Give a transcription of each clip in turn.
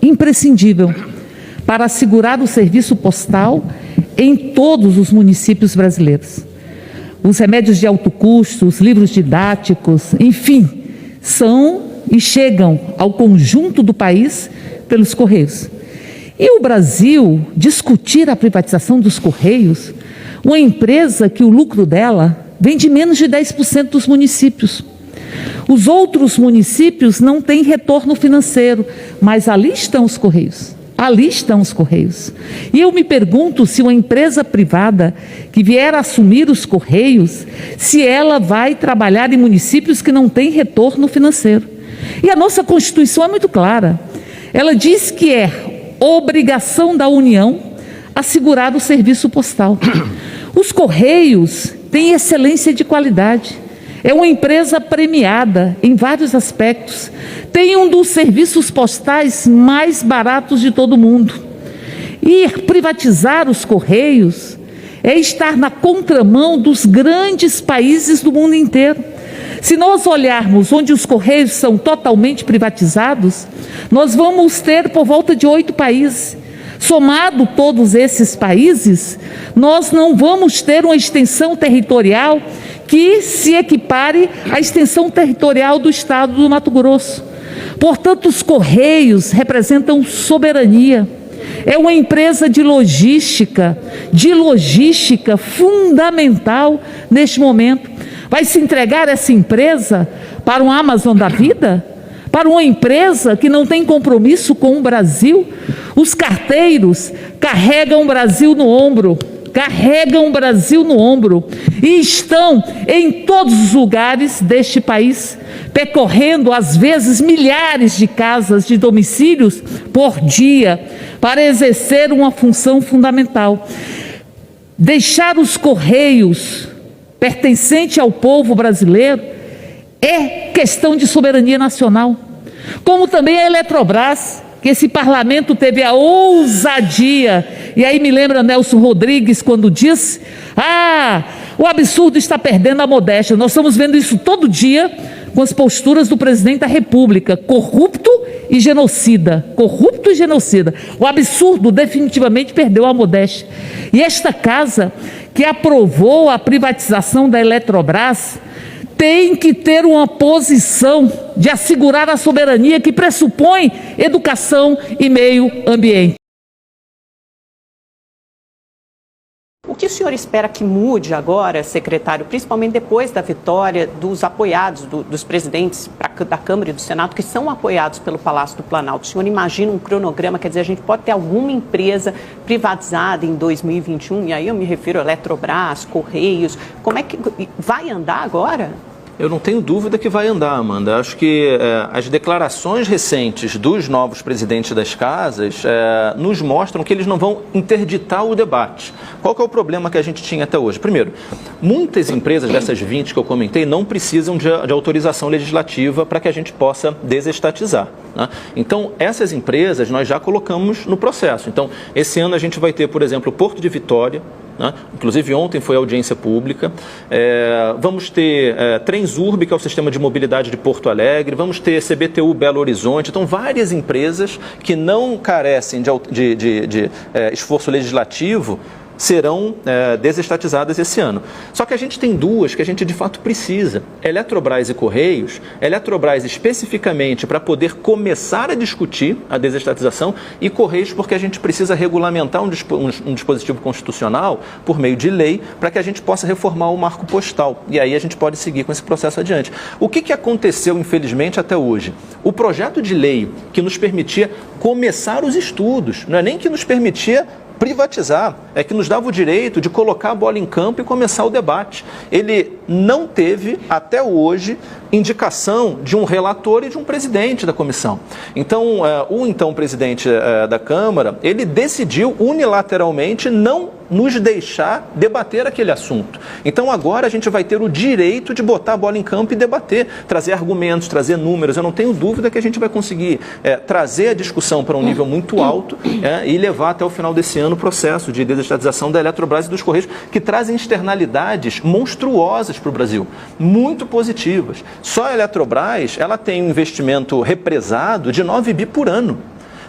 imprescindível para assegurar o serviço postal em todos os municípios brasileiros. Os remédios de alto custo, os livros didáticos, enfim, são e chegam ao conjunto do país pelos Correios. E o Brasil discutir a privatização dos Correios, uma empresa que o lucro dela vem de menos de 10% dos municípios. Os outros municípios não têm retorno financeiro, mas ali estão os Correios. Ali estão os Correios. E eu me pergunto se uma empresa privada que vier a assumir os Correios, se ela vai trabalhar em municípios que não têm retorno financeiro. E a nossa Constituição é muito clara. Ela diz que é obrigação da União assegurar o serviço postal. Os Correios têm excelência de qualidade. É uma empresa premiada em vários aspectos. Tem um dos serviços postais mais baratos de todo o mundo. E privatizar os Correios é estar na contramão dos grandes países do mundo inteiro. Se nós olharmos onde os Correios são totalmente privatizados, nós vamos ter por volta de 8 países. Somado todos esses países, nós não vamos ter uma extensão territorial que se equipare à extensão territorial do estado do Mato Grosso. Portanto, os Correios representam soberania. É uma empresa de logística fundamental neste momento. Vai se entregar essa empresa para um Amazon da vida? Para uma empresa que não tem compromisso com o Brasil? Os carteiros carregam o Brasil no ombro. E estão em todos os lugares deste país, percorrendo às vezes milhares de casas de domicílios por dia, para exercer uma função fundamental. Deixar os Correios pertencente ao povo brasileiro é questão de soberania nacional, como também a Eletrobras, que esse parlamento teve a ousadia, e aí me lembra Nelson Rodrigues quando diz: o absurdo está perdendo a modéstia. Nós estamos vendo isso todo dia com as posturas do presidente da República, corrupto e genocida. O absurdo definitivamente perdeu a modéstia. E esta casa que aprovou a privatização da Eletrobras tem que ter uma posição de assegurar a soberania que pressupõe educação e meio ambiente. O que o senhor espera que mude agora, secretário, principalmente depois da vitória dos apoiados, dos presidentes da Câmara e do Senado, que são apoiados pelo Palácio do Planalto? O senhor imagina um cronograma, quer dizer, a gente pode ter alguma empresa privatizada em 2021, e aí eu me refiro a Eletrobras, Correios, como é que vai andar agora? Eu não tenho dúvida que vai andar, Amanda. Acho que as declarações recentes dos novos presidentes das casas nos mostram que eles não vão interditar o debate. Qual que é o problema que a gente tinha até hoje? Primeiro, muitas empresas dessas 20 que eu comentei não precisam de autorização legislativa para que a gente possa desestatizar, né? Então, essas empresas nós já colocamos no processo. Então, esse ano a gente vai ter, por exemplo, o Porto de Vitória, né? Inclusive ontem foi audiência pública, vamos ter Transurb, que é o sistema de mobilidade de Porto Alegre, vamos ter CBTU Belo Horizonte. Então várias empresas que não carecem de esforço legislativo serão desestatizadas esse ano. Só que a gente tem duas que a gente de fato precisa, Eletrobras e Correios. Eletrobras especificamente para poder começar a discutir a desestatização, e Correios porque a gente precisa regulamentar um dispositivo constitucional por meio de lei para que a gente possa reformar o marco postal, e aí a gente pode seguir com esse processo adiante. O que aconteceu infelizmente até hoje? O projeto de lei que nos permitia começar os estudos, não é nem que nos permitia privatizar, é que nos dava o direito de colocar a bola em campo e começar o debate. Ele não teve, até hoje, indicação de um relator e de um presidente da comissão. Então, o presidente da Câmara, ele decidiu unilateralmente não nos deixar debater aquele assunto. Então, agora a gente vai ter o direito de botar a bola em campo e debater, trazer argumentos, trazer números. Eu não tenho dúvida que a gente vai conseguir trazer a discussão para um nível muito alto e levar até o final desse ano o processo de desestatização da Eletrobras e dos Correios, que trazem externalidades monstruosas para o Brasil, muito positivas. Só a Eletrobras, ela tem um investimento represado de 9 bi por ano.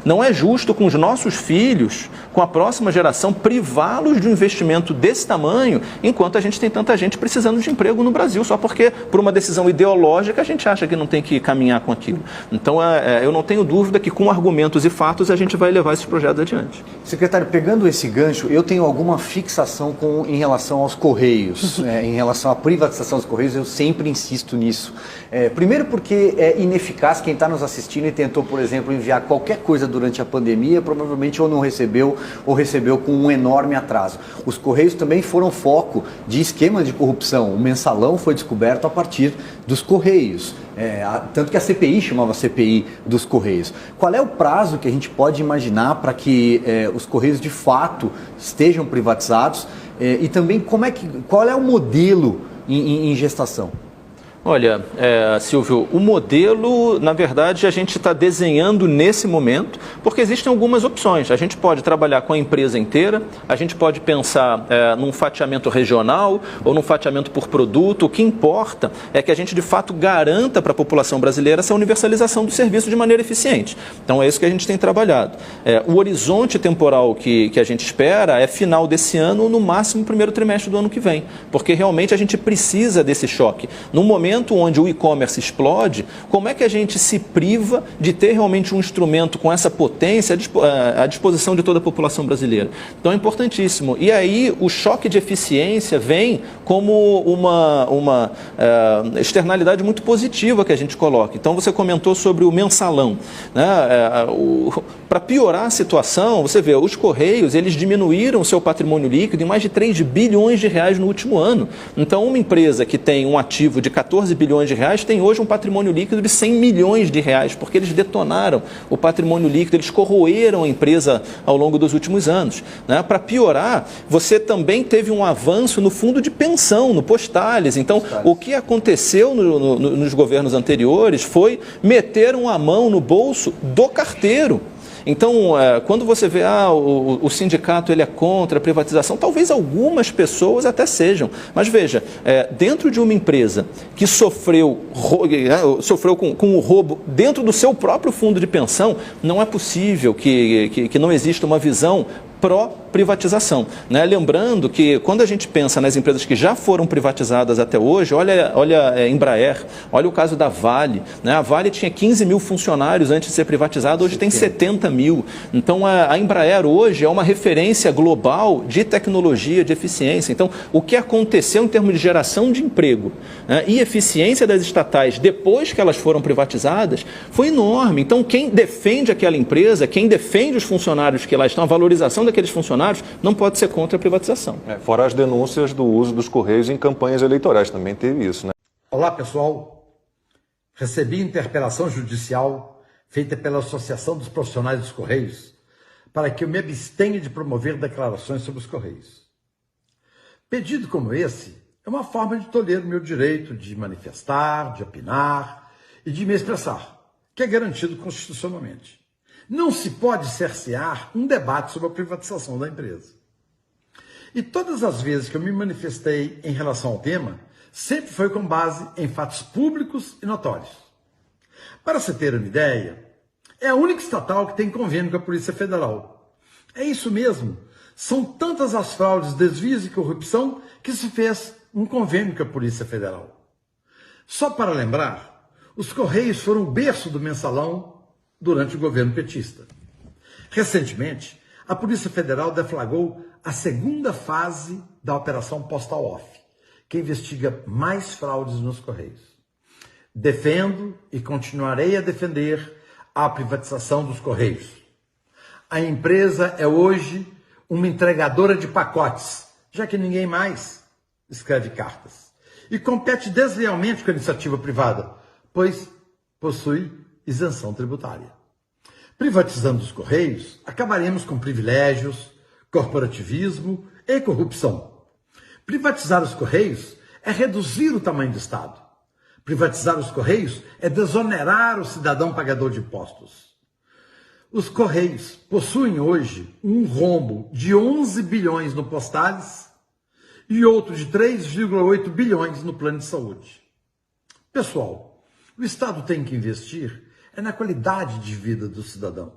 Não é justo com os nossos filhos, com a próxima geração, privá-los de um investimento desse tamanho, enquanto a gente tem tanta gente precisando de emprego no Brasil, só porque, por uma decisão ideológica, a gente acha que não tem que caminhar com aquilo. Então, eu não tenho dúvida que com argumentos e fatos a gente vai levar esses projetos adiante. Secretário, pegando esse gancho, eu tenho alguma fixação em relação aos Correios, em relação à privatização dos Correios, eu sempre insisto nisso. Primeiro porque é ineficaz quem está nos assistindo e tentou, por exemplo, enviar qualquer coisa durante a pandemia, provavelmente ou não recebeu ou recebeu com um enorme atraso. Os Correios também foram foco de esquema de corrupção. O mensalão foi descoberto a partir dos Correios. Tanto que a CPI chamava CPI dos Correios. Qual é o prazo que a gente pode imaginar para que os Correios de fato estejam privatizados e também qual é o modelo em gestação? Olha, Silvio, o modelo, na verdade, a gente está desenhando nesse momento, porque existem algumas opções. A gente pode trabalhar com a empresa inteira, a gente pode pensar num fatiamento regional ou num fatiamento por produto. O que importa é que a gente, de fato, garanta para a população brasileira essa universalização do serviço de maneira eficiente. Então, é isso que a gente tem trabalhado. O horizonte temporal que a gente espera é final desse ano ou, no máximo, primeiro trimestre do ano que vem, porque realmente a gente precisa desse choque. No momento onde o e-commerce explode, como é que a gente se priva de ter realmente um instrumento com essa potência à disposição de toda a população brasileira? Então é importantíssimo. E aí o choque de eficiência vem como uma externalidade muito positiva que a gente coloca. Então você comentou sobre o mensalão, né? Para piorar a situação, você vê, os Correios, eles diminuíram o seu patrimônio líquido em mais de 3 bilhões de reais no último ano. Então uma empresa que tem um ativo de 14 bilhões de reais tem hoje um patrimônio líquido de 100 milhões de reais, porque eles detonaram o patrimônio líquido, eles corroeram a empresa ao longo dos últimos anos, né? Para piorar, você também teve um avanço no fundo de pensão, no Postales. Então, o que aconteceu nos governos anteriores foi meteram a mão no bolso do carteiro. Então, quando você vê, o sindicato ele é contra a privatização, talvez algumas pessoas até sejam, mas veja, dentro de uma empresa que sofreu com o roubo dentro do seu próprio fundo de pensão, não é possível que não exista uma visão pró-privatização, né? Lembrando que quando a gente pensa nas empresas que já foram privatizadas até hoje, olha a Embraer, olha o caso da Vale, né? A Vale tinha 15 mil funcionários antes de ser privatizada, hoje tem 70 mil. Então a Embraer hoje é uma referência global de tecnologia, de eficiência. Então o que aconteceu em termos de geração de emprego, né, e eficiência das estatais depois que elas foram privatizadas foi enorme. Então quem defende aquela empresa, quem defende os funcionários que lá estão, a valorização daqueles funcionários, não pode ser contra a privatização. Fora as denúncias do uso dos Correios em campanhas eleitorais, também teve isso, né? Olá, pessoal. Recebi interpelação judicial feita pela Associação dos Profissionais dos Correios para que eu me abstenha de promover declarações sobre os Correios. Pedido como esse é uma forma de tolher o meu direito de manifestar, de opinar e de me expressar, que é garantido constitucionalmente. Não se pode cercear um debate sobre a privatização da empresa. E todas as vezes que eu me manifestei em relação ao tema, sempre foi com base em fatos públicos e notórios. Para se ter uma ideia, é a única estatal que tem convênio com a Polícia Federal. É isso mesmo. São tantas as fraudes, desvios e corrupção que se fez um convênio com a Polícia Federal. Só para lembrar, os Correios foram o berço do mensalão durante o governo petista. Recentemente, a Polícia Federal deflagrou a segunda fase da Operação Postal Off, que investiga mais fraudes nos Correios. Defendo e continuarei a defender a privatização dos Correios. A empresa é hoje uma entregadora de pacotes, já que ninguém mais escreve cartas. E compete deslealmente com a iniciativa privada, pois possui isenção tributária. Privatizando os Correios, acabaremos com privilégios, corporativismo e corrupção. Privatizar os Correios é reduzir o tamanho do Estado. Privatizar os Correios é desonerar o cidadão pagador de impostos. Os Correios possuem hoje um rombo de 11 bilhões no Postales e outro de 3,8 bilhões no plano de saúde. Pessoal, o Estado tem que investir na qualidade de vida do cidadão.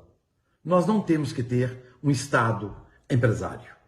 Nós não temos que ter um Estado empresário.